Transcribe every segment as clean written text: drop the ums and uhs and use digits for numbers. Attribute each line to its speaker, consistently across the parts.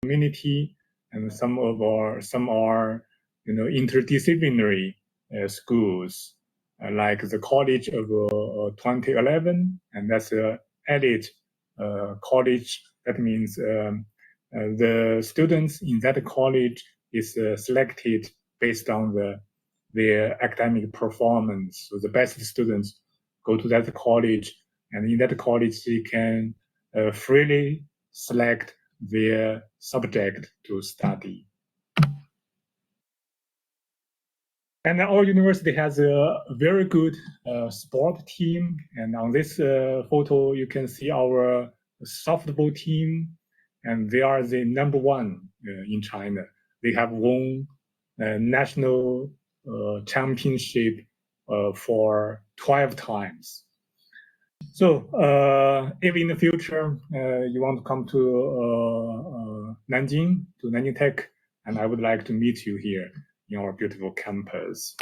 Speaker 1: community, and some are interdisciplinary schools, like the College of 2011, and that's an elite college. That means the students in that college is selected based on their academic performance. So the best students go to that college, and in that college they can freely select their subject to study. And our university has a very good sport team. And on this photo, you can see our softball team, and they are the #1 in China. They have won national championship for 12 times. So if in the future you want to come to Nanjing, to Nanjing Tech, and I would like to meet you here in our beautiful campus.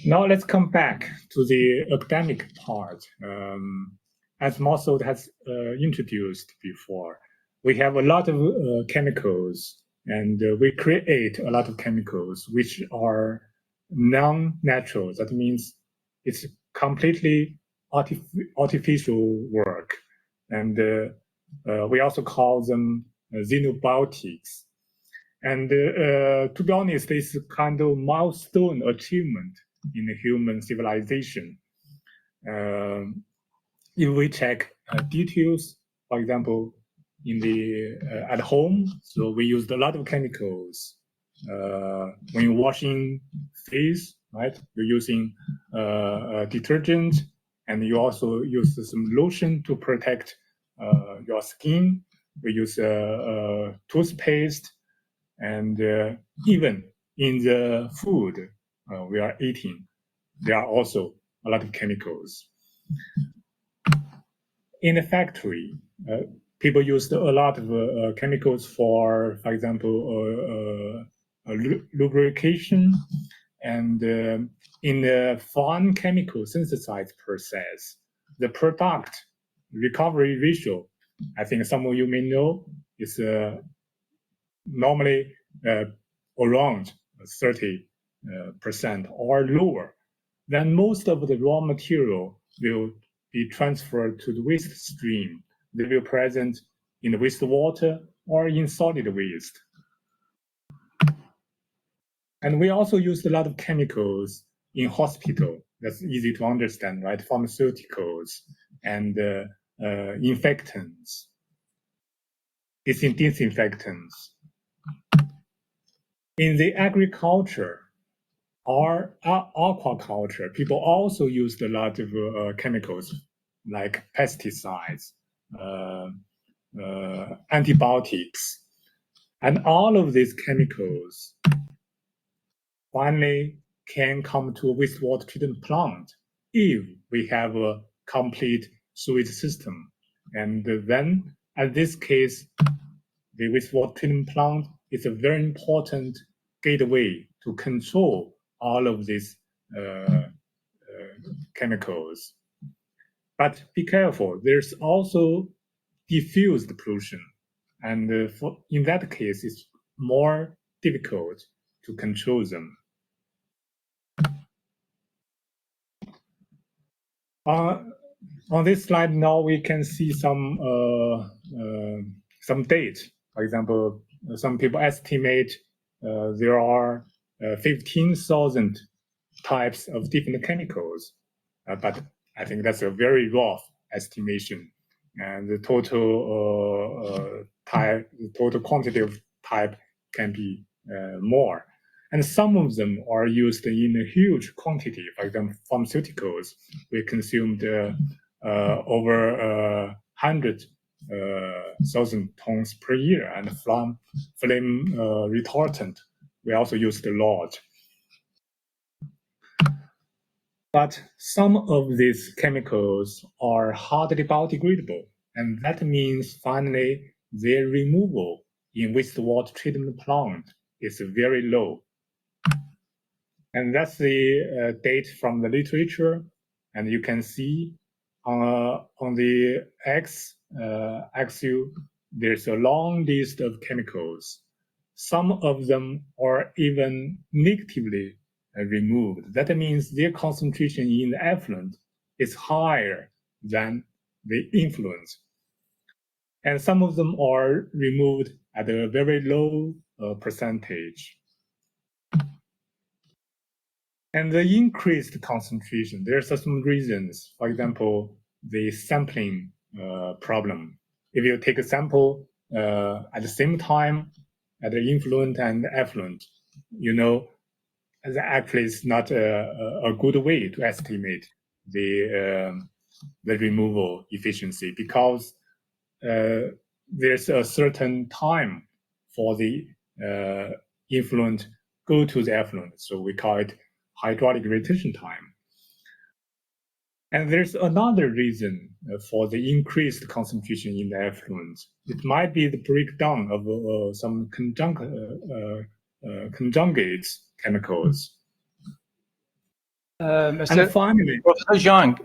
Speaker 1: Now let's come back to the academic part. As Marcel has introduced before, we have a lot of chemicals, and we create a lot of chemicals which are non-natural. That means it's completely artificial work. And we also call them xenobiotics. And to be honest, it's a kind of milestone achievement in the human civilization. If we check details, for example, in the at home, so we used a lot of chemicals. When you're washing face, right? You're using detergent, and you also use some lotion to protect your skin. We use toothpaste, and even in the food we are eating, there are also a lot of chemicals. In the factory, people used a lot of chemicals for example, lubrication, and in the fine chemical synthesis process, the product recovery ratio, I think some of you may know, is normally around 30% or lower. Then most of the raw material will be transferred to the waste stream. They will present in the wastewater or in solid waste. And we also used a lot of chemicals in hospital. That's easy to understand, right? Pharmaceuticals and infectants, disinfectants. In the agriculture or aquaculture, people also used a lot of chemicals like pesticides, antibiotics, and all of these chemicals finally can come to a wastewater treatment plant if we have a complete sewage system. And then, at this case, the wastewater treatment plant is a very important gateway to control all of these chemicals. But be careful, there's also diffused pollution. And in that case, it's more difficult to control them. On this slide now, we can see some data. For example, some people estimate there are 15,000 types of different chemicals, but I think that's a very rough estimation. And the total quantity of type can be more. And some of them are used in a huge quantity. For example, pharmaceuticals, we consumed over 100,000 tons per year, and flame retardant, we also used a lot. But some of these chemicals are hardly biodegradable, and that means finally their removal in wastewater treatment plant is very low. And that's the data from the literature. And you can see on the X axis, there's a long list of chemicals. Some of them are even negatively removed. That means their concentration in the effluent is higher than the influence. And some of them are removed at a very low percentage. And the increased concentration, there's some reasons. For example, the sampling problem. If you take a sample at the same time at the influent and effluent, you know, that actually is not a good way to estimate the removal efficiency, because there's a certain time for the influent go to the effluent. So we call it hydraulic retention time. And there's another reason for the increased concentration in the effluent. It might be the breakdown of some conjugate chemicals.
Speaker 2: And
Speaker 1: finally,
Speaker 2: Professor Zhang,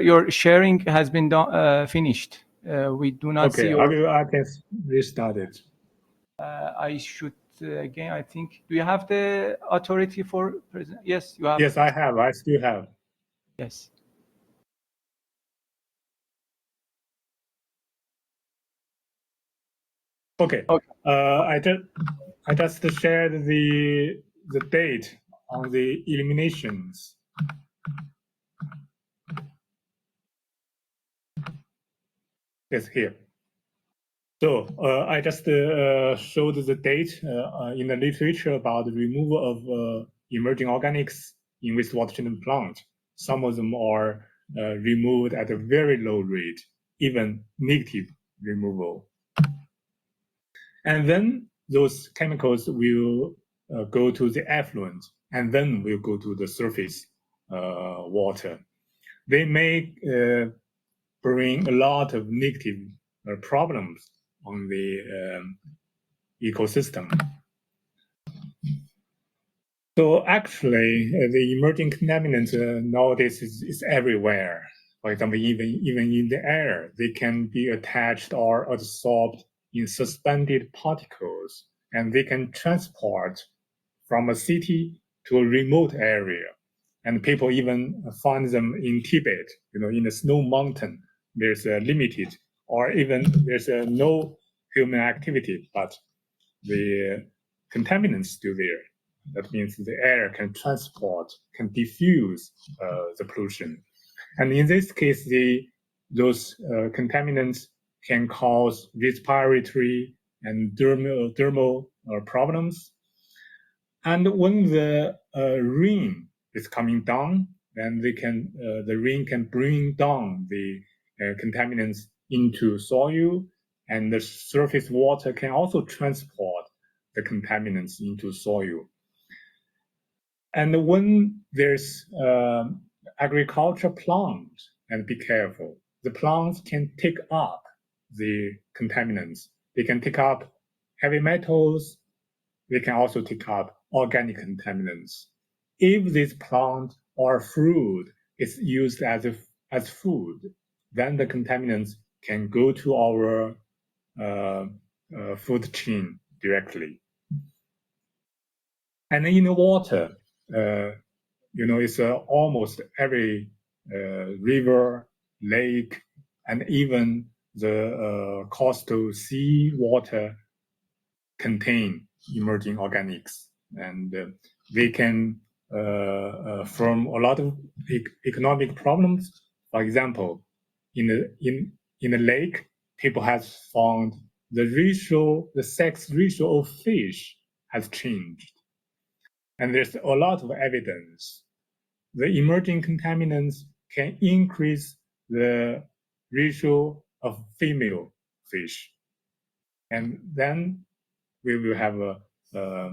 Speaker 2: your sharing has been finished. We do not see your...
Speaker 1: I can restart it.
Speaker 2: I should again, I think. Do you have the authority for present? Yes, you have.
Speaker 1: Yes, I have. I still have.
Speaker 2: Yes.
Speaker 1: Okay. I just shared the date on the eliminations. It's here. So I just showed the date in the literature about the removal of emerging organics in wastewater treatment plant. Some of them are removed at a very low rate, even negative removal. And then those chemicals will go to the effluent, and then will go to the surface water. They may bring a lot of negative problems on the ecosystem. So actually, the emerging contaminants nowadays is everywhere. For example, even in the air, they can be attached or absorbed in suspended particles, and they can transport from a city to a remote area. And people even find them in Tibet, in the snow mountain. There's a limited, or even there's no human activity, but the contaminants still there. That means the air can transport, can diffuse the pollution. And in this case, those contaminants can cause respiratory and dermal problems. And when the rain is coming down, then the rain can bring down the contaminants into soil, and the surface water can also transport the contaminants into soil. And when there's agriculture plant, and be careful, the plants can take up the contaminants. They can take up heavy metals. They can also take up organic contaminants. If this plant or fruit is used as food, then the contaminants can go to our food chain directly. And in the water, it's almost every river, lake, and even the coastal sea water contain emerging organics, and they can form a lot of economic problems. For example, in the lake, people have found the sex ratio of fish has changed. And there's a lot of evidence. The emerging contaminants can increase the ratio of female fish. And then we will have a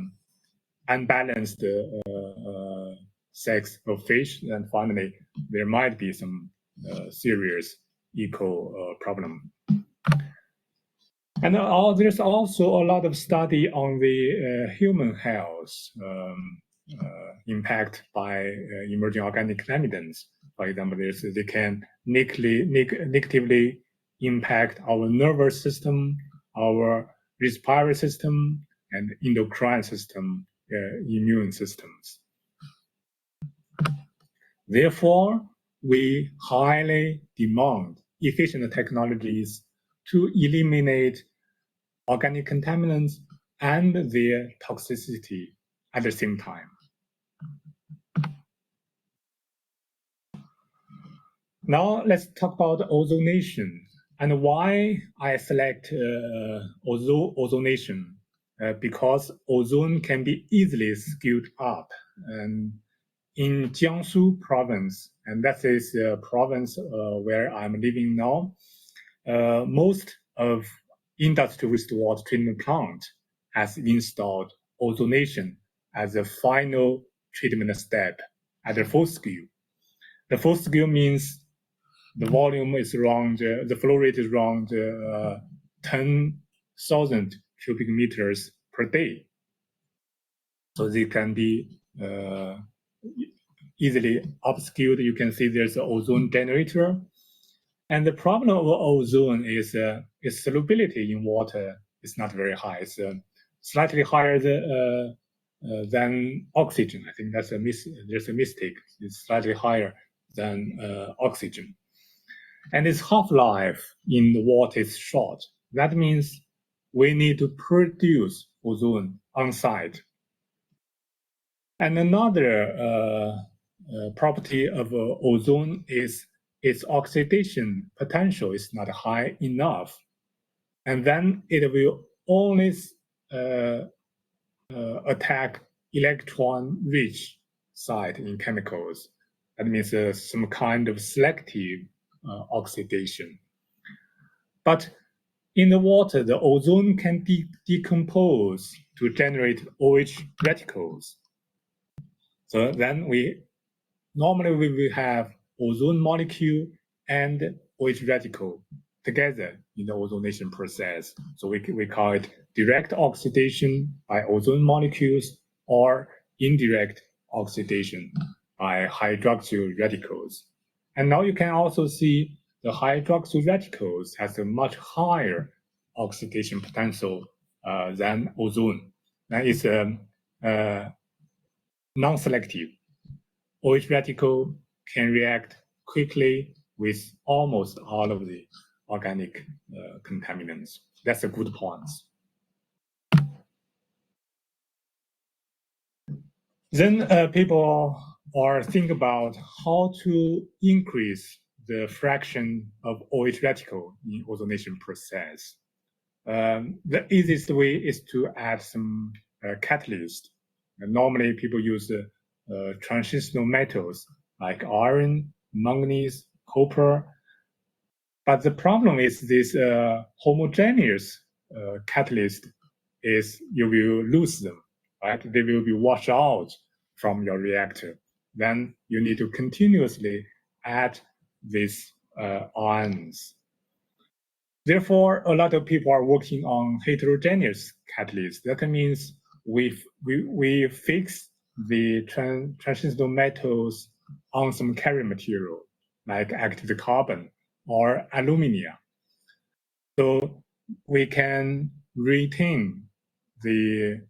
Speaker 1: unbalanced sex of fish. And finally, there might be some serious eco problem. And there's also a lot of study on the human health impact by emerging organic contaminants. For example, they can negatively impact our nervous system, our respiratory system, and endocrine system, immune systems. Therefore, we highly demand efficient technologies to eliminate organic contaminants and their toxicity at the same time. Now let's talk about ozonation and why I select ozonation. Because ozone can be easily scaled up. And in Jiangsu province, and that is the province where I'm living now, most of industrial wastewater treatment plant has installed ozonation as a final treatment step at the full scale. The full scale means the volume is around, the flow rate is around 10,000 cubic meters per day. So they can be easily upscaled. You can see there's an ozone generator. And the problem of ozone is its solubility in water is not very high. It's slightly higher than oxygen. I think that's there's a mistake. It's slightly higher than oxygen. And its half-life in the water is short. That means we need to produce ozone on site. And another property of ozone is its oxidation potential is not high enough. And then it will only attack electron-rich site in chemicals. That means some kind of selective oxidation. But in the water, the ozone can decompose to generate OH radicals. So then normally we will have ozone molecule and OH radical together in the ozonation process. So we call it direct oxidation by ozone molecules or indirect oxidation by hydroxyl radicals. And now you can also see the hydroxyl radicals has a much higher oxidation potential than ozone. That is non-selective. OH radical can react quickly with almost all of the organic contaminants. That's a good point. Then people are think about how to increase the fraction of OH radical in ozonation process. The easiest way is to add some catalyst. Normally people use transitional metals like iron, manganese, copper. But the problem is this homogeneous catalyst is you will lose them, right? They will be washed out from your reactor. Then you need to continuously add these ions. Therefore, a lot of people are working on heterogeneous catalysts. That means we fix the transitional metals on some carrier material like active carbon or alumina. So we can retain the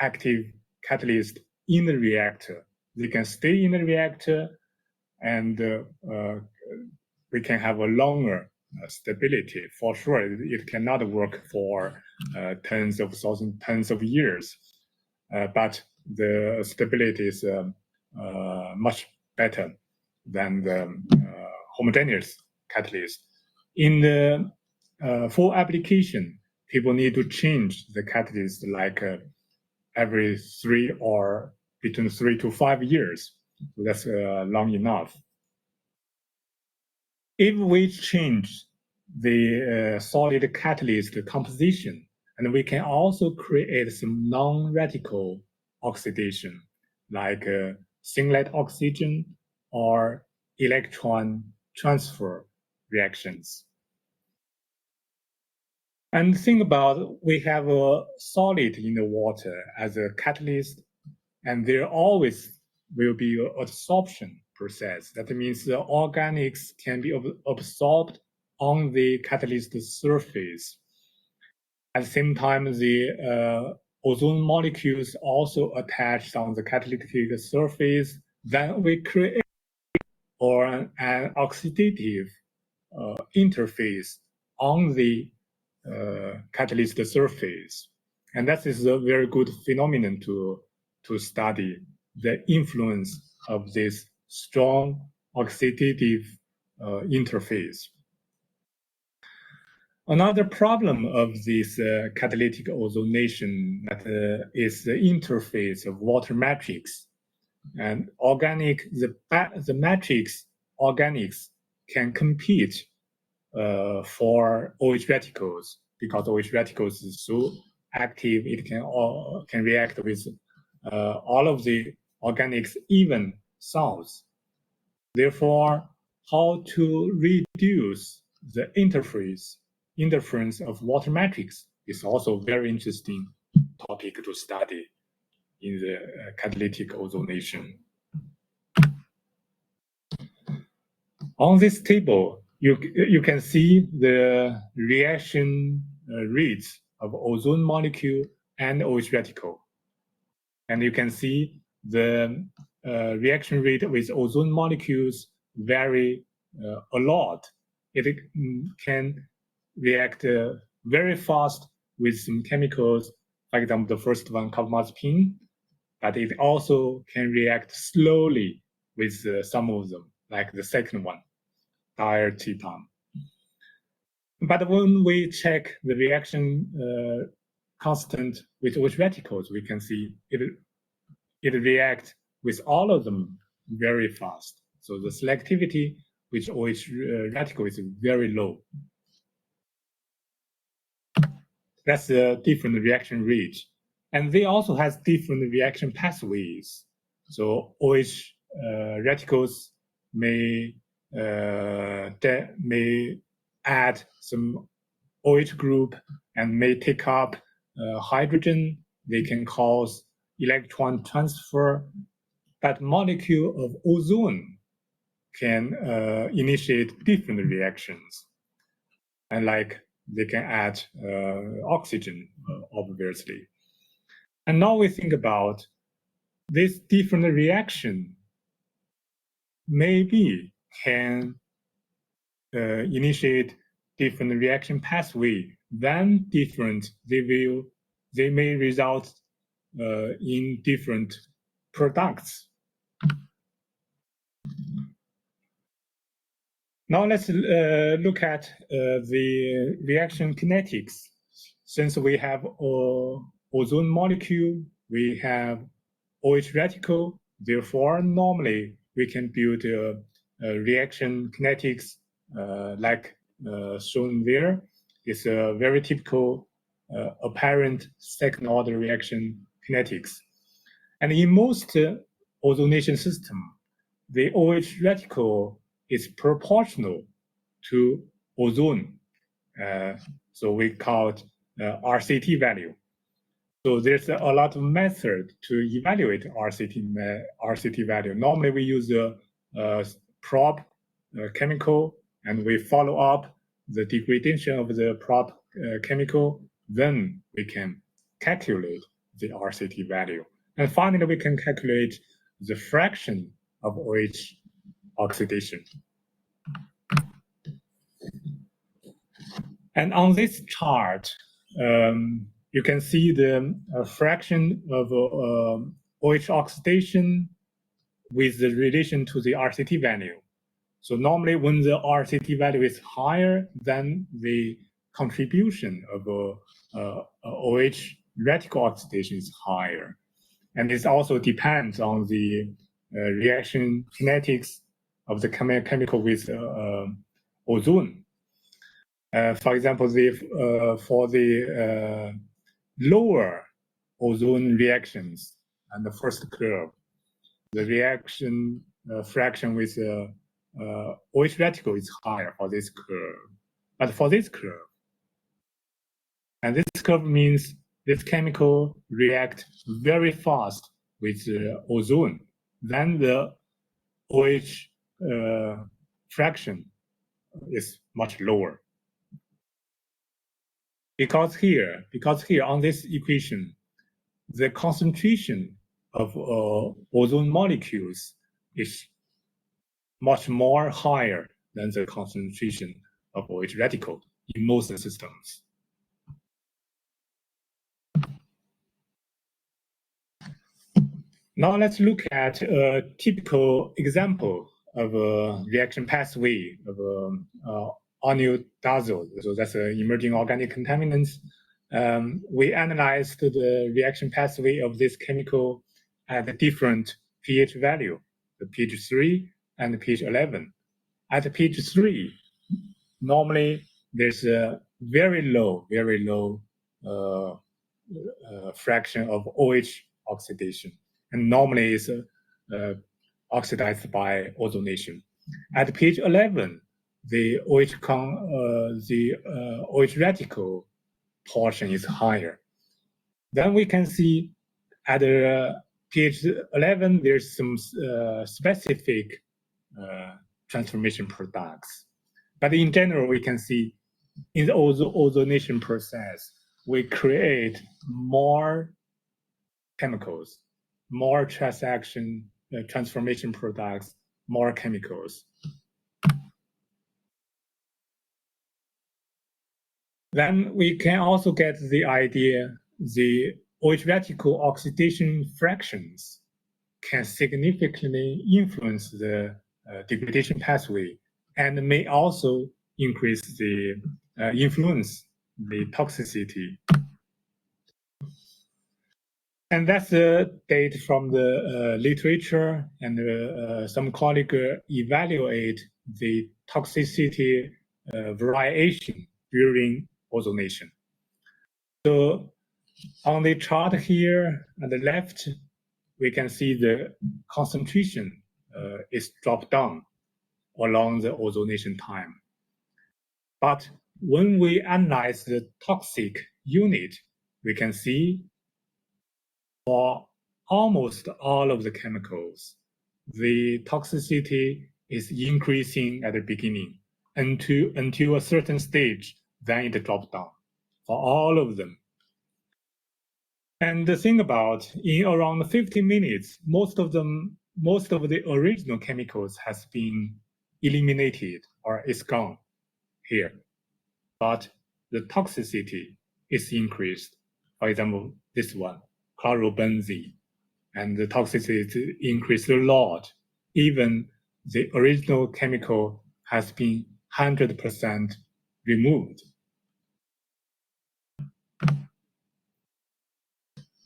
Speaker 1: active catalyst in the reactor. They can stay in the reactor and we can have a longer stability. For sure, it cannot work for tens of years, but the stability is much better than the homogeneous catalyst. In the full application, people need to change the catalyst like every between 3 to 5 years. So that's long enough. If we change the solid catalyst composition, and we can also create some non-radical oxidation, like singlet oxygen or electron transfer reactions. And think about, we have a solid in the water as a catalyst, and there always will be adsorption process. That means the organics can be absorbed on the catalyst surface. At the same time, the ozone molecules also attach on the catalytic surface. Then we create an oxidative interface on the catalyst surface. And that is a very good phenomenon to study the influence of this strong oxidative interface. Another problem of this catalytic ozonation is the interface of water matrix. And the matrix organics can compete for OH radicals because OH radicals is so active, it can react with all of the organics, even salts. Therefore, how to reduce the interference of water matrix is also a very interesting topic to study in the catalytic ozonation. On this table, you can see the reaction rates of ozone molecule and OH radical. And you can see the reaction rate with ozone molecules vary a lot. It can react very fast with some chemicals, for example, the first one, carbamazepine, but it also can react slowly with some of them, like the second one, diazepam. But when we check the reaction constant with OH radicals, we can see it reacts with all of them very fast. So the selectivity with OH radical is very low. That's a different reaction rate. And they also have different reaction pathways. So OH radicals may add some OH group and may take up hydrogen. They can cause electron transfer, but molecule of ozone can initiate different reactions. And like they can add oxygen, obviously. And now we think about this different reaction maybe can initiate different reaction pathway, then they may result in different products. Now let's look at the reaction kinetics. Since we have ozone molecule, we have OH radical, therefore normally we can build a reaction kinetics like shown there. It's a very typical apparent second order reaction kinetics. And in most ozonation system, the OH radical is proportional to ozone. So we call it RCT value. So there's a lot of method to evaluate RCT value. Normally we use a probe chemical and we follow up the degradation of the probe chemical. Then we can calculate the RCT value. And finally, we can calculate the fraction of OH oxidation. And on this chart, you can see the fraction of OH oxidation with the relation to the RCT value. So normally when the RCT value is higher, then the contribution of OH radical oxidation is higher. And this also depends on the reaction kinetics of the chemical with ozone. For example, for the lower ozone reactions and the first curve, the reaction fraction with OH radical is higher for this curve. But for this curve, and this curve means this chemical react very fast with ozone, then the OH fraction is much lower. Because here on this equation, the concentration of ozone molecules is much more higher than the concentration of OH radical in most systems. Now let's look at a typical example of a reaction pathway of ionidazole. So that's an emerging organic contaminant. We analyzed the reaction pathway of this chemical at a different pH value, the pH 3 and the pH 11. At pH 3, normally there's a very low fraction of OH oxidation, and normally it's oxidized by ozonation. At pH 11, the OH radical portion is higher. Then we can see at pH 11, there's some specific transformation products. But in general, we can see in the ozonation process, we create more chemicals, more transformation products, more chemicals. Then we can also get the idea the OH radical oxidation fractions can significantly influence the degradation pathway and may also increase the influence the toxicity. And that's the data from the literature, and some colleagues evaluate the toxicity variation during ozonation. So on the chart here on the left, we can see the concentration is dropped down along the ozonation time. But when we analyze the toxic unit, we can see for almost all of the chemicals, the toxicity is increasing at the beginning until a certain stage, then it drops down for all of them. And the thing about, in around 50 minutes, most of the original chemicals has been eliminated or is gone here. But the toxicity is increased. For example, this one, chlorobenzene, and the toxicity increased a lot. Even the original chemical has been 100% removed.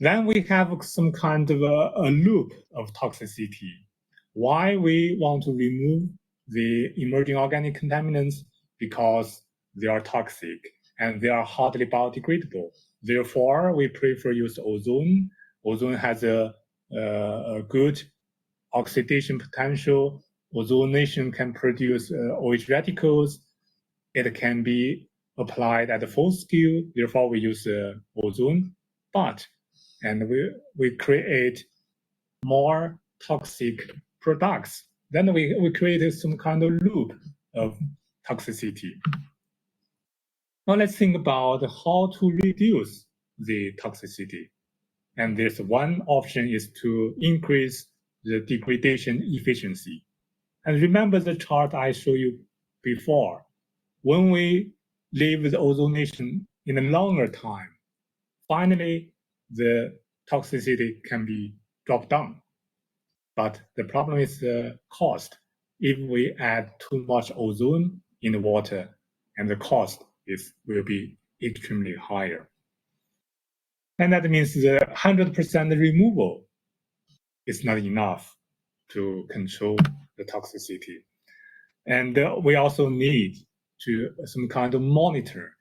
Speaker 1: Then we have some kind of a loop of toxicity. Why we want to remove the emerging organic contaminants? Because they are toxic and they are hardly biodegradable. Therefore, we prefer use ozone. Ozone has a good oxidation potential. Ozonation can produce OH radicals. It can be applied at a full scale. Therefore, we use ozone. And we create more toxic products. Then we create some kind of loop of toxicity. Now let's think about how to reduce the toxicity. And there's one option is to increase the degradation efficiency. And remember the chart I showed you before. When we leave the ozonation in a longer time, finally, the toxicity can be dropped down. But the problem is the cost. If we add too much ozone in the water, and the cost will be extremely higher. And that means the 100% removal is not enough to control the toxicity. And we also need some kind of monitor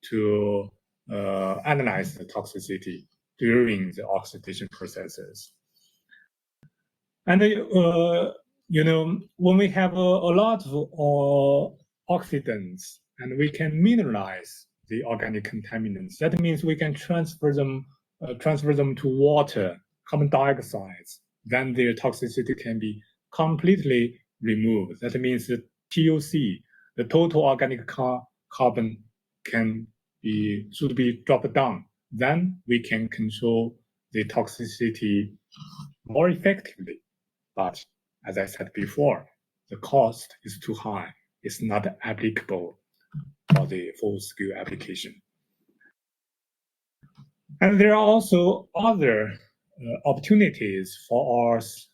Speaker 1: to analyze the toxicity during the oxidation processes. And when we have a lot of oxidants and we can mineralize the organic contaminants, that means we can transfer them to water, carbon dioxide. Then their toxicity can be completely removed. That means the TOC, the total organic carbon, should be dropped down. Then we can control the toxicity more effectively. But as I said before, the cost is too high. It's not applicable for the full-scale application. And there are also other opportunities for us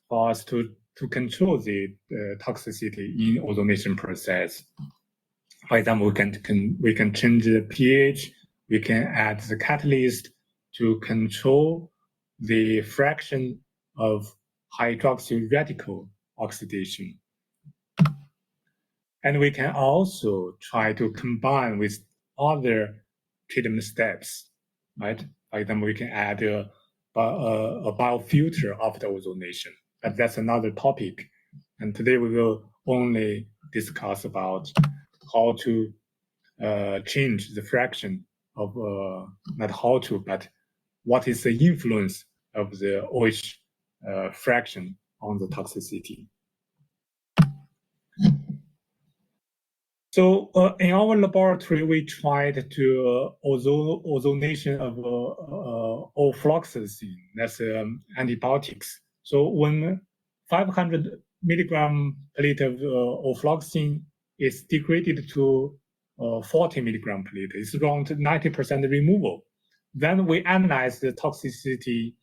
Speaker 1: to control the toxicity in ozonation process. For example, we can change the pH. We can add the catalyst to control the fraction of hydroxyl radical oxidation. And we can also try to combine with other treatment steps, right? For example, we can add a biofilter after ozonation. But that's another topic. And today we will only discuss about how to change the fraction of, not how to, but what is the influence of the OH fraction on the toxicity. So in our laboratory, we tried to ozonation of ofloxacin, that's antibiotics. So when 500 milligram per liter of ofloxacin is degraded to 40 milligram per liter, it's around 90% removal. Then we analyze the toxicity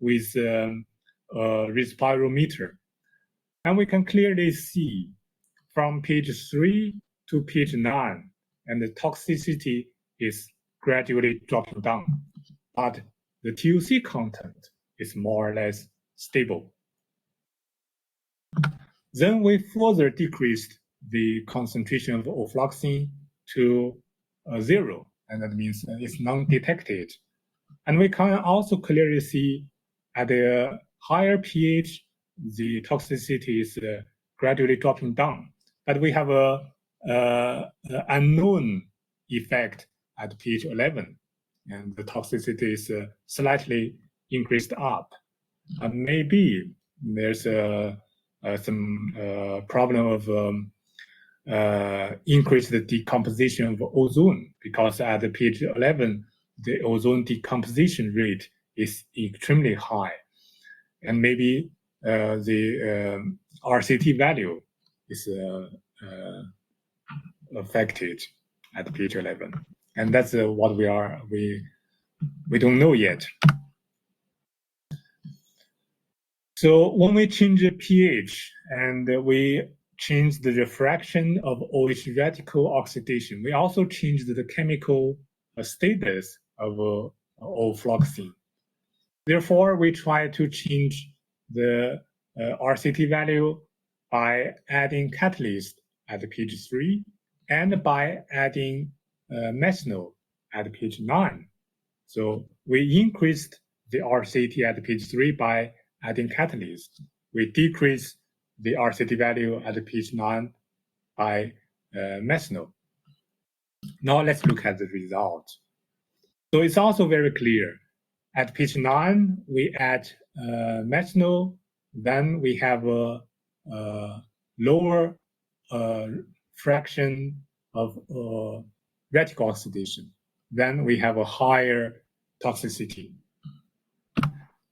Speaker 1: with respirometer. And we can clearly see from page 3 to page 9, and the toxicity is gradually dropping down, but the TOC content is more or less stable. Then we further decreased the concentration of ofloxacin to 0, and that means it's non-detected. And we can also clearly see at a higher pH, the toxicity is gradually dropping down. But we have a unknown effect at pH 11, and the toxicity is slightly increased up. Maybe there's some problem of increased decomposition of ozone, because at the pH 11, the ozone decomposition rate is extremely high. And maybe the RCT value is affected at pH 11. And that's what we don't know yet. So when we change the pH and we change the refraction of OH radical oxidation, we also change the chemical status of ofloxacin. Therefore, we try to change the RCT value by adding catalyst at pH 3 and by adding methanol at pH 9. So we increased the RCT at pH 3 by adding catalyst. We decrease the RCT value at pH 9 by methanol. Now let's look at the result. So it's also very clear. At pH 9, we add methanol, then we have a lower fraction of radical oxidation. Then we have a higher toxicity.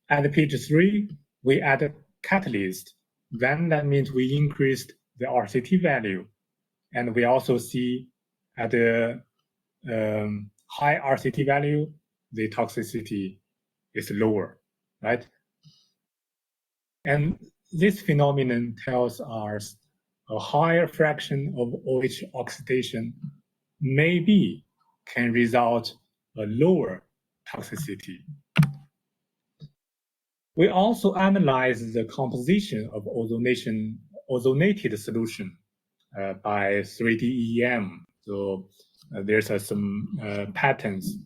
Speaker 1: At pH 3, we add a catalyst. Then that means we increased the RCT value. And we also see at the high RCT value, the toxicity is lower, right? And this phenomenon tells us a higher fraction of OH oxidation maybe can result a lower toxicity. We also analyze the composition of ozonated solution by 3D EM. So there's some patterns.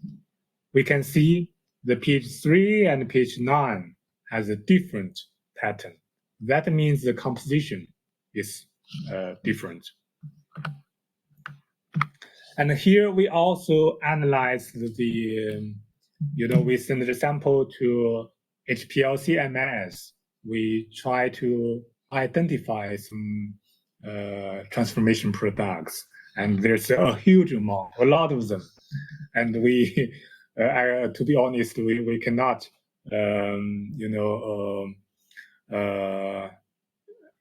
Speaker 1: We can see the pH 3 and pH 9 has a different pattern. That means the composition is different. And here we also analyze the, we send the sample to HPLC MS. We try to identify some transformation products, and there's a huge amount, a lot of them, and we, to be honest, we cannot,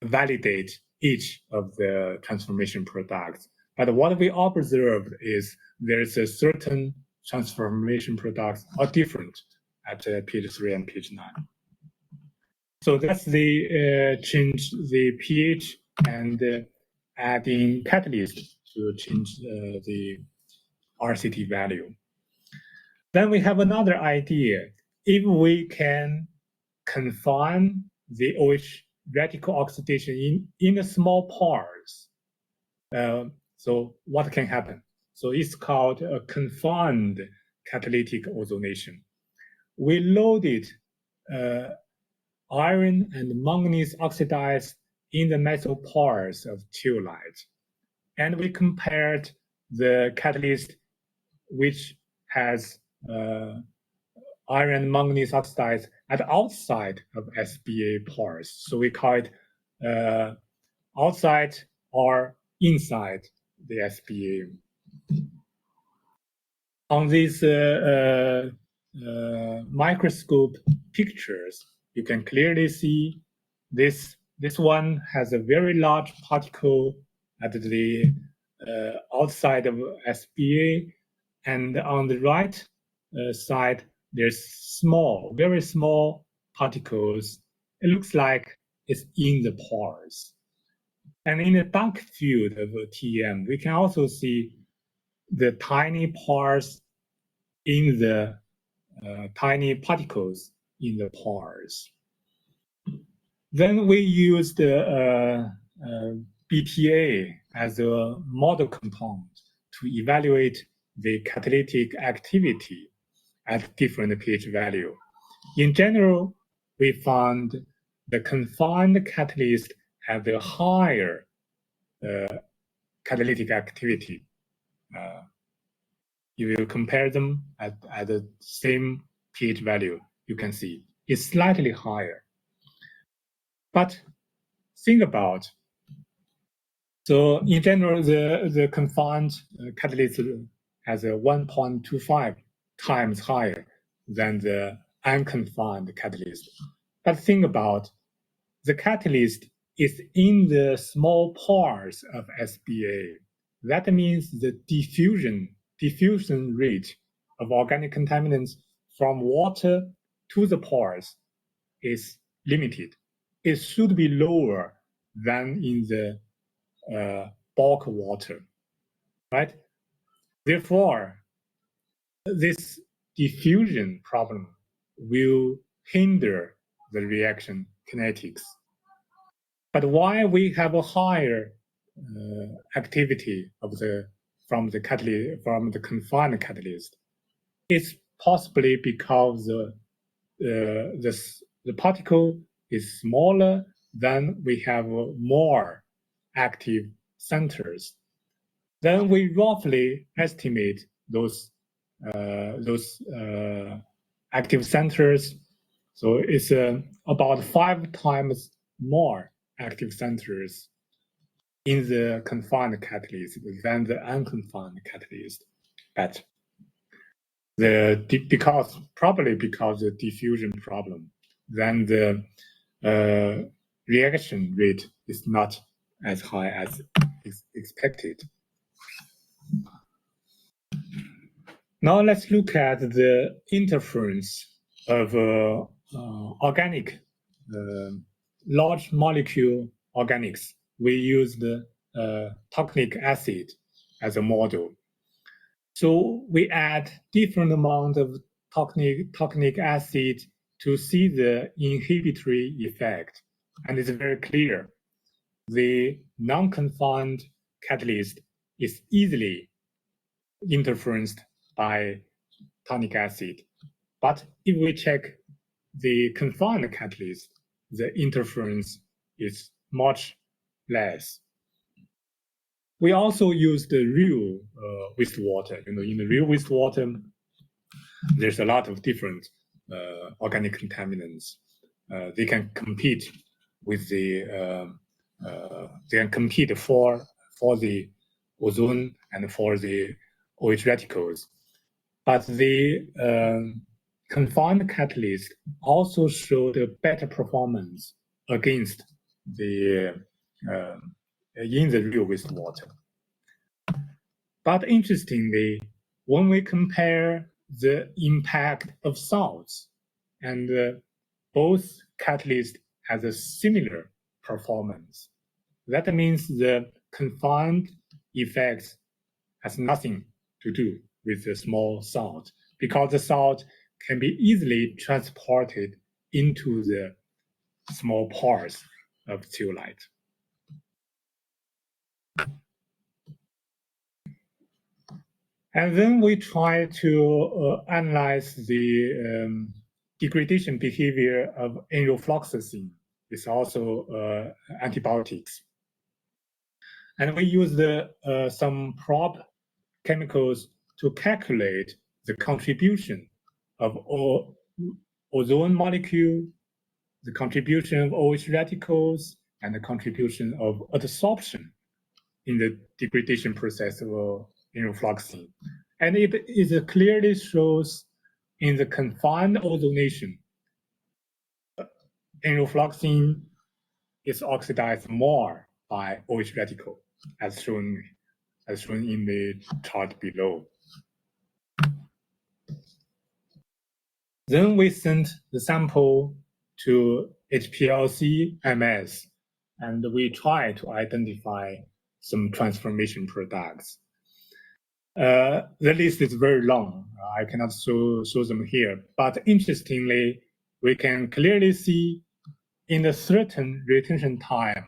Speaker 1: validate each of the transformation products. But what we observed is there's a certain transformation products are different at pH 3 and pH 9. So that's the change the pH and adding catalyst to change the RCT value. Then we have another idea. If we can confine the OH radical oxidation in the small pores, so what can happen? So it's called a confined catalytic ozonation. We loaded iron and manganese oxides in the mesopores of zeolite, and we compared the catalyst which has iron and manganese oxides at the outside of SBA pores. So we call it outside or inside the SBA. On these microscope pictures, you can clearly see this one has a very large particle at the outside of SBA, and on the right side, there's small, very small particles. It looks like it's in the pores. And in the dark field of TEM, we can also see the tiny pores in the tiny particles in the pores. Then we use the BTA as a model compound to evaluate the catalytic activity at different pH value. In general, we found the confined catalyst have a higher catalytic activity. If you compare them at the same pH value, you can see it's slightly higher. But think about, so in general, the confined catalyst has a 1.25 times higher than the unconfined catalyst. But think about, the catalyst is in the small pores of SBA. That means the diffusion rate of organic contaminants from water to the pores is limited. It should be lower than in the bulk water, right? Therefore, this diffusion problem will hinder the reaction kinetics. But why we have a higher activity of from the confined catalyst? It's possibly because the particle is smaller, then we have more active centers. Then we roughly estimate those active centers. So it's about 5 times more active centers in the confined catalyst than the unconfined catalyst. But probably because the diffusion problem, then the reaction rate is not as high as expected. Now let's look at the interference of organic, large molecule organics. We use the tonic acid as a model. So we add different amount of tonic acid to see the inhibitory effect. And it's very clear. The non-confined catalyst is easily interferenced by tonic acid. But if we check the confined catalyst, the interference is much less. We also use the real wastewater. In the real wastewater, there's a lot of different organic contaminants. They can compete with the they can compete for the ozone and for the OH radicals. But the confined catalyst also showed a better performance against the in the real wastewater. But interestingly, when we compare the impact of salts, and both catalysts has a similar performance. That means the confined effect has nothing to do with the small salt, because the salt can be easily transported into the small pores of zeolite. And then we try to analyze the degradation behavior of enrofloxacin. It's also antibiotics. And we use some prop chemicals to calculate the contribution of ozone molecule, the contribution of OH radicals, and the contribution of adsorption in the degradation process of enrofloxacin. And it clearly shows in the confined ozonation, enrofloxacin is oxidized more by OH radical, as shown in the chart below. Then we sent the sample to HPLC MS, and we try to identify some transformation products. The list is very long. I cannot show them here, but interestingly, we can clearly see in a certain retention time,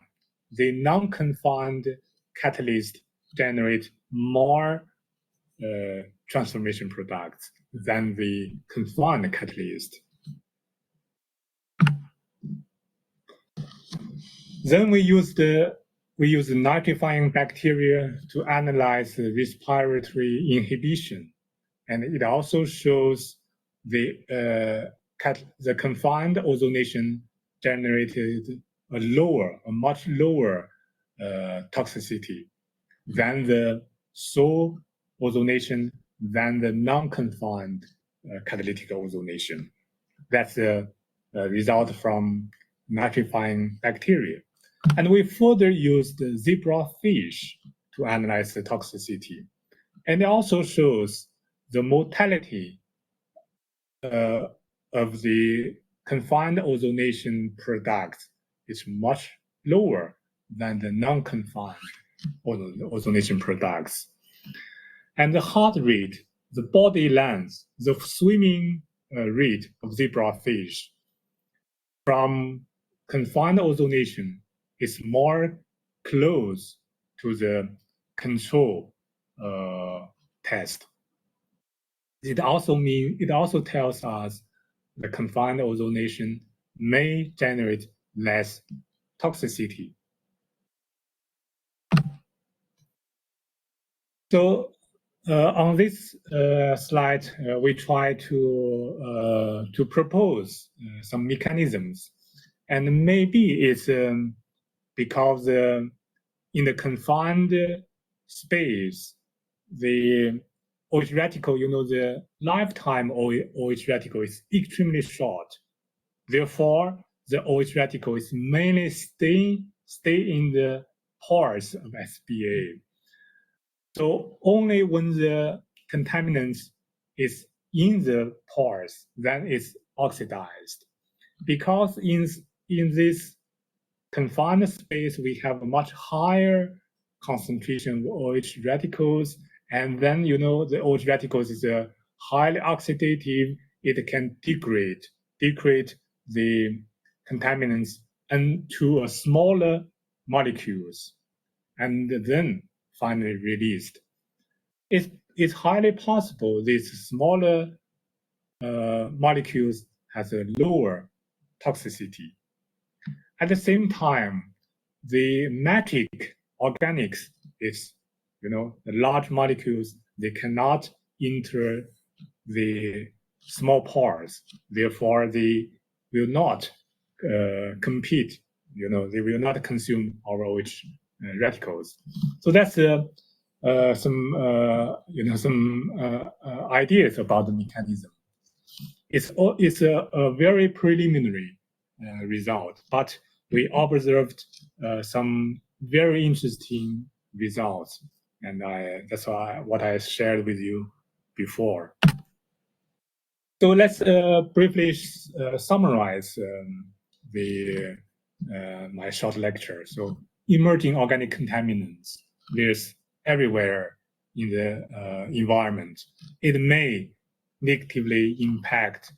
Speaker 1: the non-confined catalyst generate more transformation products than the confined catalyst. Then we use the nitrifying bacteria to analyze the respiratory inhibition, and it also shows the confined ozonation generated a much lower toxicity than the sole ozonation than the non-confined catalytic ozonation. That's the result from nitrifying bacteria. And we further used zebrafish to analyze the toxicity. And it also shows the mortality of the confined ozonation products is much lower than the non-confined ozonation products. And the heart rate, the body length, the swimming rate of zebrafish from confined ozonation is more close to the control test. It also tells us the confined ozonation may generate less toxicity. So on this slide, we try to propose some mechanisms, and maybe it's because in the confined space, the OH radical, the lifetime OH radical is extremely short. Therefore, the OH radical is mainly stay in the pores of SBA. So only when the contaminant is in the pores, then it's oxidized. Because in this confined space, we have a much higher concentration of OH radicals, and then the OH radicals is highly oxidative. It can degrade the contaminants into a smaller molecules, and then finally released. It's highly possible these smaller molecules has a lower toxicity. At the same time, the matrix organics is, the large molecules, they cannot enter the small pores. Therefore, they will not compete they will not consume our OH radicals. So that's some ideas about the mechanism. It's a very preliminary result, but we observed some very interesting results, and that's what I shared with you before. So let's briefly summarize my short lecture. So emerging organic contaminants, there's everywhere in the environment. It may negatively impact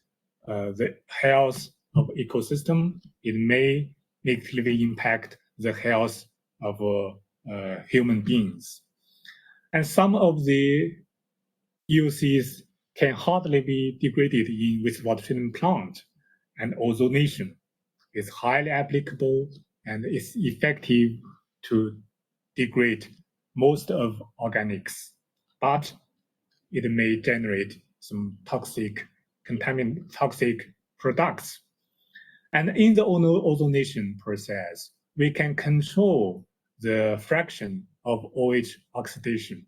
Speaker 1: the health of ecosystem. It may negatively impact the health of human beings. And some of the EOCs can hardly be degraded in wastewater treatment plant, and ozonation is highly applicable and is effective to degrade most of organics, but it may generate some toxic products. And in the ozonation process, we can control the fraction of OH oxidation.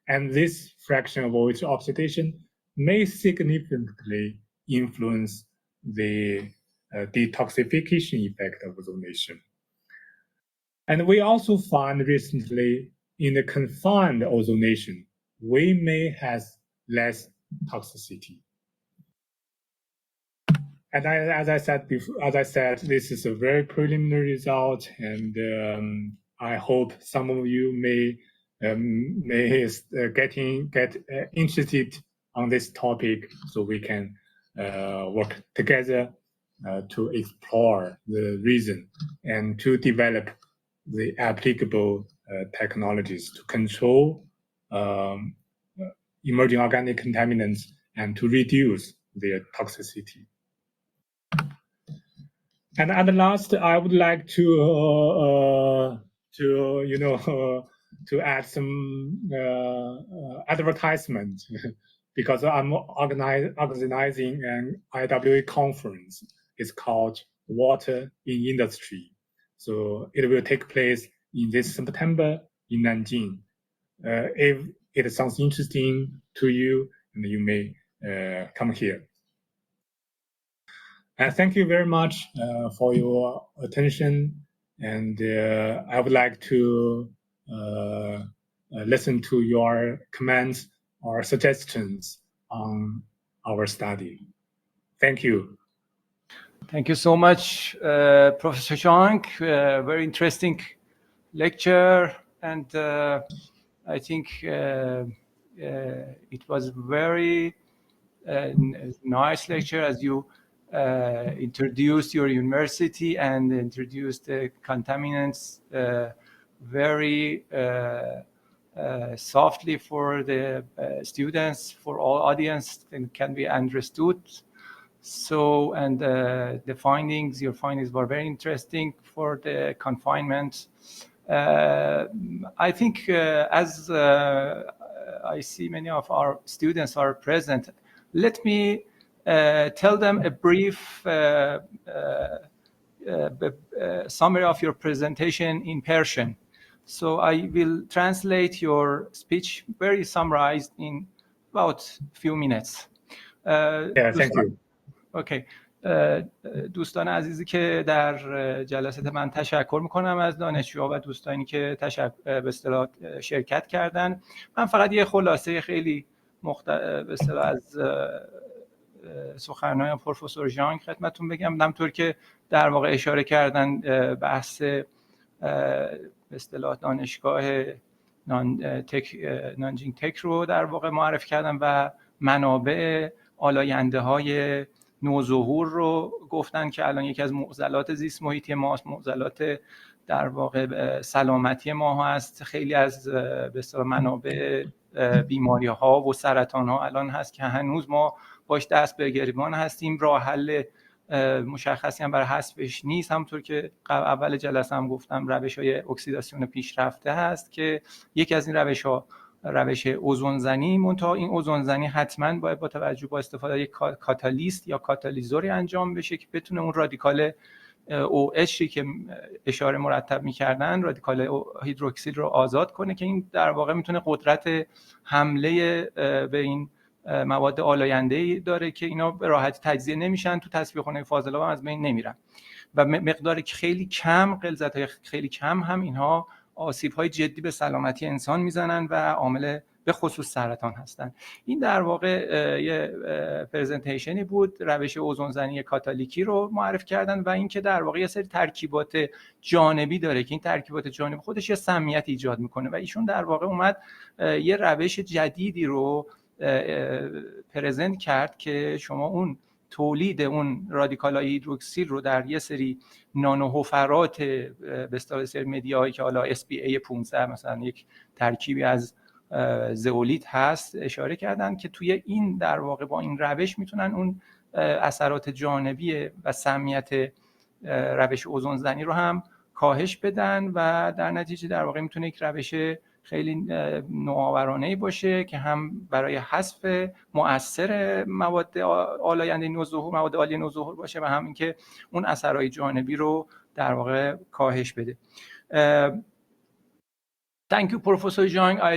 Speaker 1: And this fraction of OH oxidation may significantly influence the detoxification effect of ozonation. And we also found recently in the confined ozonation, we may have less toxicity. And as I said, this is a very preliminary result, and I hope some of you may get interested on this topic, so we can work together to explore the reason and to develop the applicable technologies to control emerging organic contaminants and to reduce their toxicity. And at last, I would like to add some advertisement because I'm organizing an IWA conference. It's called Water in Industry. So it will take place in this September in Nanjing. If it sounds interesting to you, you may come here. Thank you very much for your attention, and I would like to listen to your comments or suggestions on our study. Thank you.
Speaker 2: Thank you so much, Professor Zhang. Very interesting lecture, and I think it was very nice lecture as you introduced your university and introduced the contaminants very softly for the students, for all audience, and can be understood. So, and your findings were very interesting for the confinement. I think as I see many of our students are present, let me tell them a brief summary of your presentation in Persian. So I will translate your speech very summarized in about a few minutes.
Speaker 1: Yeah, thank you.
Speaker 2: Okay. دوستان عزیزی که در جلسه من تشکر میکنم از دانشجوها و دوستانی که به اصطلاح شرکت کردن. من فقط یه خلاصه خیلی به اصطلاح از سخنرانی پروفسور ژانگ خدمتتون بگم. همونطور که در واقع اشاره کردن بحث به اصطلاح دانشگاه نانجینگ تک رو در واقع معرفی کردم و منابع آلاینده های نوظهور رو گفتن که الان یکی از معضلات زیست محیطی ماست، معضلات در واقع سلامتی ما هست. خیلی از به اصطلاح منابع بیماری ها و سرطان ها الان هست که هنوز ما باش دست به گریبان هستیم. راه حل مشخصی هم برای حذفش نیست. همونطور که اول جلسه هم گفتم روش‌های اکسیداسیون پیشرفته هست که یکی از این روش اوزون زنی، منتها این اوزون زنی حتما باید با توجه با استفاده یک کاتالیست یا کاتالیزوری انجام بشه که بتونه اون رادیکال OH که اشاره مرتب می‌کردن، رادیکال هیدروکسیل رو آزاد کنه که این در واقع میتونه قدرت حمله به این مواد آلاینده‌ای داره که اینا به راحتی تجزیه نمیشن، تو تصفیه‌خانه فاضلاب هم از بین نمیرن و مقدار خیلی کم، غلظت‌های خیلی کم هم اینها آسیب‌های جدی به سلامتی انسان میزنن و عامل به خصوص سرطان هستن. این در واقع یه پرزنتیشنی بود، روش اوزونزنی کاتالیکی رو معرفی کردن و اینکه در واقع یه سری ترکیبات جانبی داره که این ترکیبات جانبی خودش یه سمیت ایجاد میکنه و ایشون در واقع اومد یه روش جدیدی رو پرزنت کرد که شما اون تولید اون رادیکال‌های هیدروکسیل رو در یه سری نانوحفرات به اصطلاح سری مدیایی که حالا SPA15 مثلا یک ترکیبی از زئولیت هست اشاره کردن که توی این در واقع با این روش میتونن اون اثرات جانبی و سمیت روش اوزونزنی رو هم کاهش بدن و در نتیجه در واقع میتونه یک روش خیلی نوآورانه‌ای باشه که هم برای حذف مؤثر مواد آلاینده نوظهور، مواد عالی نوظهور باشه و هم اینکه اون اثرهای جانبی رو در واقع کاهش بده. Thank you, Professor Zhang. I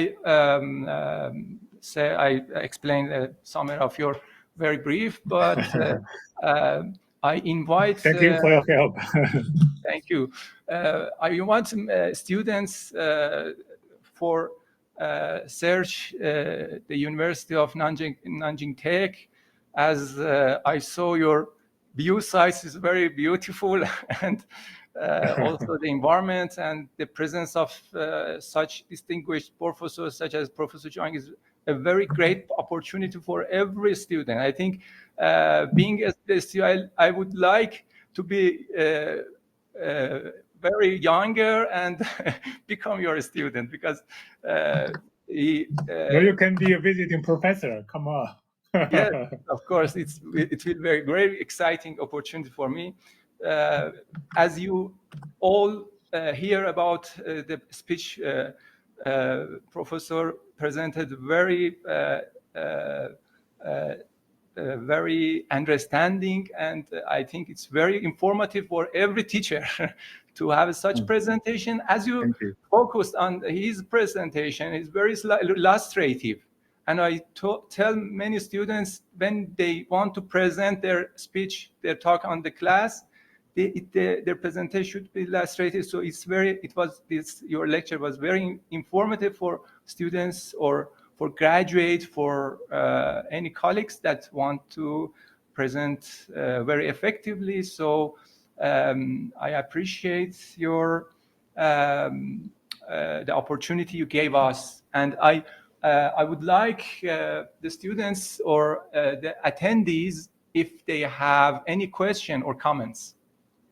Speaker 2: explained the summary of your very brief, but I invite.
Speaker 1: Thank you for your help.
Speaker 2: Thank you. I invite students for search the University of Nanjing Tech, as I saw your view size is very beautiful and also the environment and the presence of such distinguished professors such as Professor Zhang is a very great opportunity for every student. I think being a student, I would like to be very younger and become your student because
Speaker 1: well, you can be a visiting professor. Come on.
Speaker 2: Yes, of course, it will be a very exciting opportunity for me. As you all hear about the speech, Professor presented very understanding, and I think it's very informative for every teacher to have such presentation. As you focused on his presentation, it's very illustrative. And I tell many students when they want to present their speech, their talk on the class, their presentation should be illustrated. So your lecture was very informative for students or for graduates, for any colleagues that want to present very effectively. So I appreciate the opportunity you gave us, and I would like the students or the attendees, if they have any question or comments,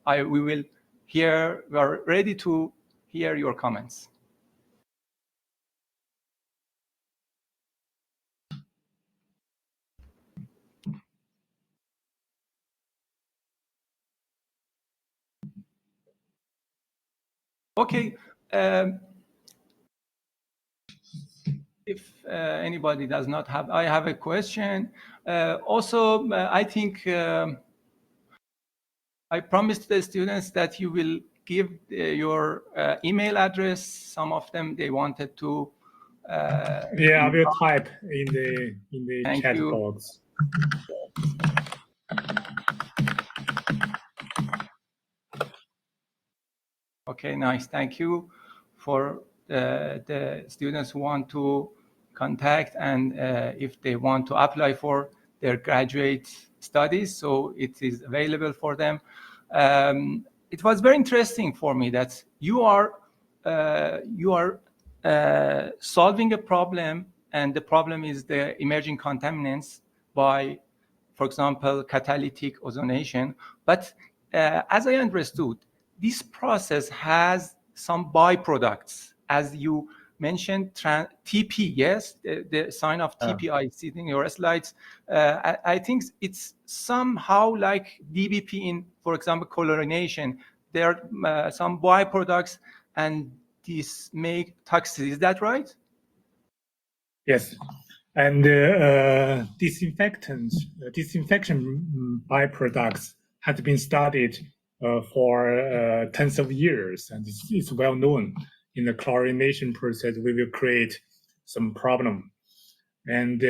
Speaker 2: we are ready to hear your comments. Okay. If anybody does not have, I have a question. Also, I think I promised the students that you will give your email address. Some of them, they wanted to.
Speaker 1: Yeah, I will type in the chat box.
Speaker 2: Okay, nice. Thank you for the students who want to contact and if they want to apply for their graduate studies, so it is available for them. It was very interesting for me that you are solving a problem, and the problem is the emerging contaminants by, for example, catalytic ozonation. But as I understood, this process has some byproducts, as you mentioned, TP, yes, the sign of TP I see in your slides. I think it's somehow like DBP in, for example, chlorination. There are some byproducts, and these make toxicity. Is that right?
Speaker 1: Yes, and disinfection byproducts have been studied for tens of years, and it's well known in the chlorination process we will create some problem. And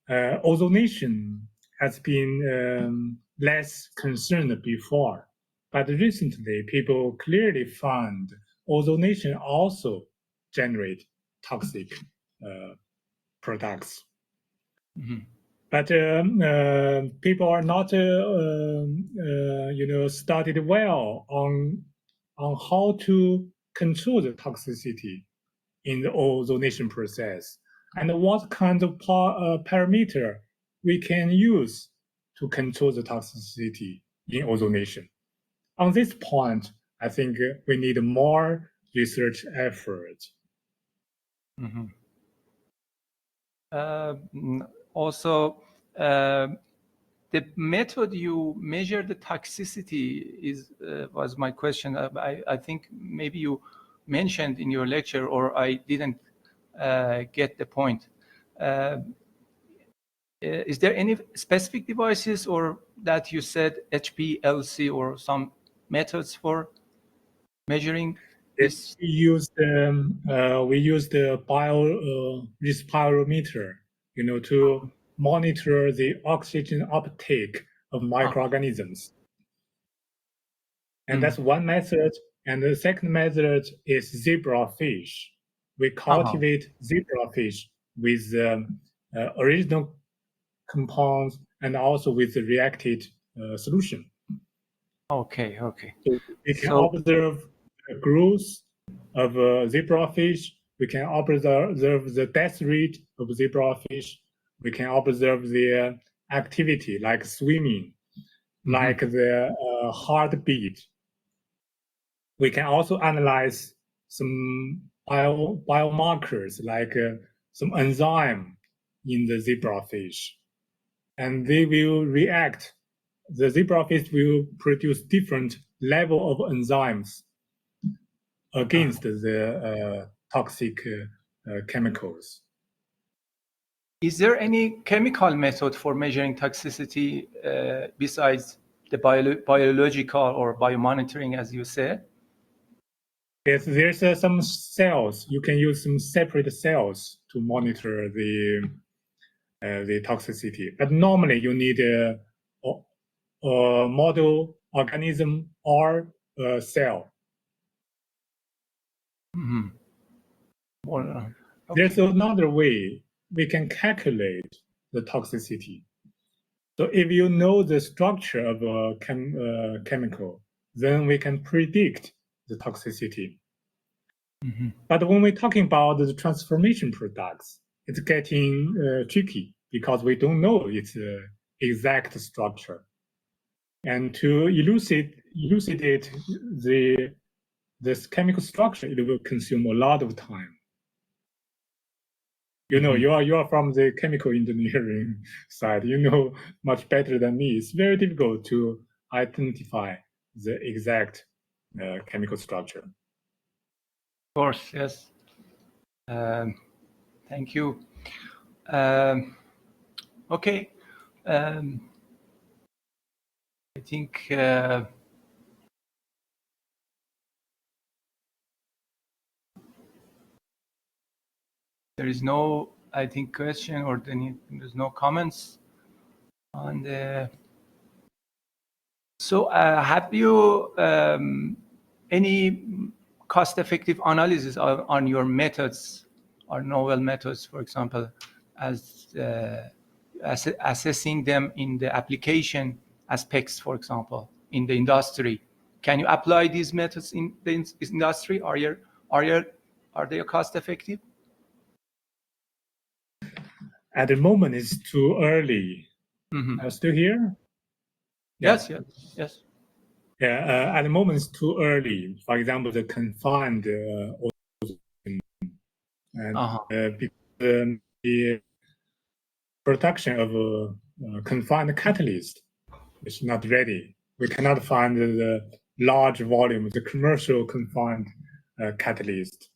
Speaker 1: ozonation has been less concerned before, but recently people clearly found ozonation also generate toxic products.
Speaker 2: Mhm.
Speaker 1: But people are not, studied well on how to control the toxicity in the ozonation process, and what kind of parameter we can use to control the toxicity in ozonation. On this point, I think we need more research effort.
Speaker 2: Mhm. Also, the method you measure the toxicity was my question. I think maybe you mentioned in your lecture, or I didn't get the point. Is there any specific devices, or that you said HPLC or some methods for measuring this?
Speaker 1: We use the respirometer, to monitor the oxygen uptake of microorganisms. And that's one method. And the second method is zebrafish. We cultivate zebrafish with original compounds and also with the reacted solution.
Speaker 2: Okay.
Speaker 1: So we can observe the growth of zebrafish. We can observe the death rate of zebrafish. We can observe their activity, like swimming, like the heartbeat. We can also analyze some biomarkers, like some enzyme in the zebrafish, and they will react. The zebrafish will produce different level of enzymes against the toxic chemicals.
Speaker 2: Is there any chemical method for measuring toxicity besides the biological or biomonitoring, as you said?
Speaker 1: Yes, there's some cells. You can use some separate cells to monitor the toxicity. But normally you need a model organism or a cell.
Speaker 2: Okay.
Speaker 1: There's another way we can calculate the toxicity. So if you know the structure of a chemical, then we can predict the toxicity. But when we're talking about the transformation products, it's getting tricky because we don't know its exact structure. And to elucidate this chemical structure, it will consume a lot of time. You are from the chemical engineering side. You know much better than me. It's very difficult to identify the exact chemical structure.
Speaker 2: Of course, yes. Thank you. Okay. I think there is no, I think, question, or there's no comments on the. So have you any cost-effective analysis on your methods or novel methods, for example, as assessing them in the application aspects, for example, in the industry? Can you apply these methods in the industry? Are they cost-effective?
Speaker 1: At the moment, it's too early. Still here?
Speaker 2: Yes.
Speaker 1: Yeah, at the moment it's too early. For example, the confined because the production of confined catalyst is not ready. We cannot find the large volume, the commercial confined catalyst.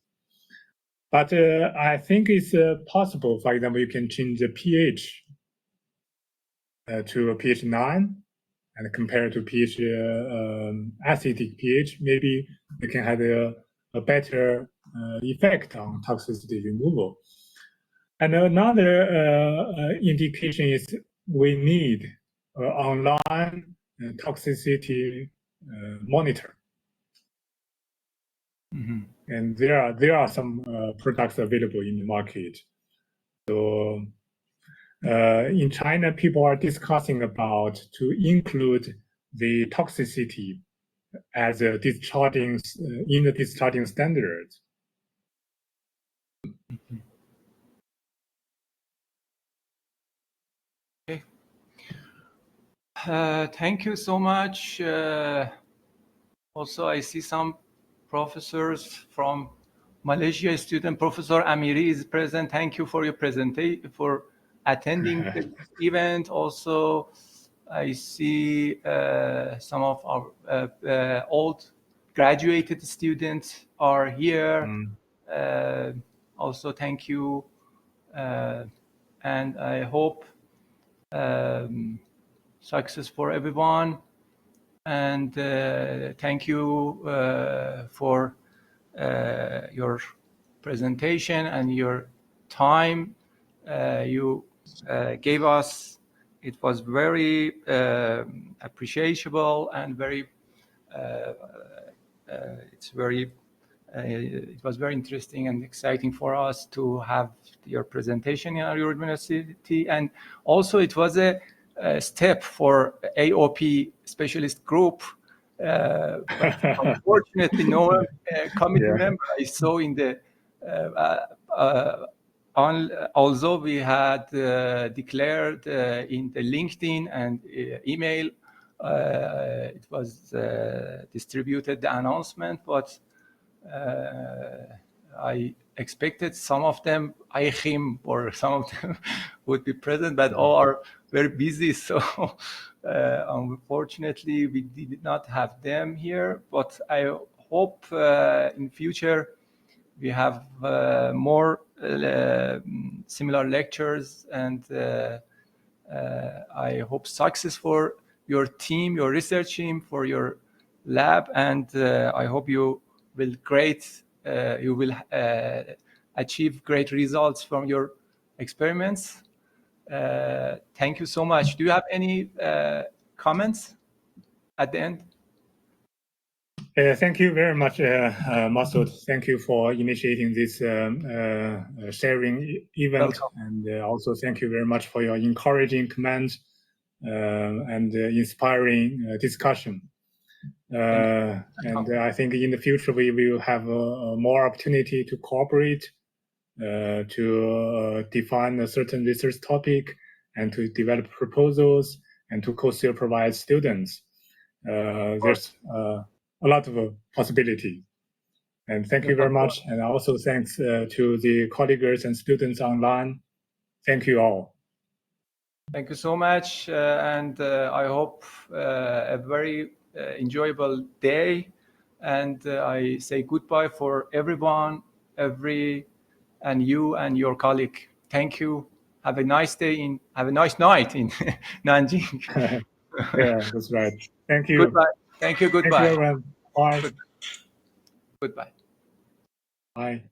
Speaker 1: But I think it's possible. For example, you can change the pH to a pH 9, and compared to pH, acidic pH, maybe they can have a better effect on toxicity removal. And another indication is we need online toxicity monitor. Mm-hmm. And there are some products available in the market. So in China, people are discussing about to include the toxicity as a discharging in the discharging standards.
Speaker 2: Okay. Thank you so much. Also, I see some professors from Malaysia. Student Professor Amiri is present. Thank you for your presentation, for attending the event. Also, I see some of our old graduated students are here. Also, thank you. And I hope success for everyone. And thank you for your presentation and your time you gave us. It was very appreciable and very it was very interesting and exciting for us to have your presentation in our university. And also it was a step for AOP specialist group. But unfortunately, no committee member I saw in the, although we had declared in the LinkedIn and email, it was distributed, the announcement, but I expected some of them, Aichim, or some of them would be present, but all are very busy. So unfortunately, we did not have them here. But I hope in future we have more similar lectures, and I hope success for your team, your research team, for your lab, and I hope you will achieve great results from your experiments. Thank you so much. Do you have any comments at the end?
Speaker 1: Thank you very much, Masoud. Thank you for initiating this sharing event. Welcome. And also thank you very much for your encouraging comments and inspiring discussion. And I think in the future we will have more opportunity to cooperate, to define a certain research topic, and to develop proposals, and to co-supervise students. There's a lot of possibility. And thank you very much. And also thanks to the colleagues and students online. Thank you all.
Speaker 2: Thank you so much. And I hope a very enjoyable day. And I say goodbye for everyone, and you and your colleague. Thank you. Have a nice day have a nice night in Nanjing.
Speaker 1: Yeah, that's right. Thank you.
Speaker 2: Goodbye. Thank you. Goodbye.
Speaker 1: Thank you, everyone. Bye.
Speaker 2: Goodbye.
Speaker 1: Bye.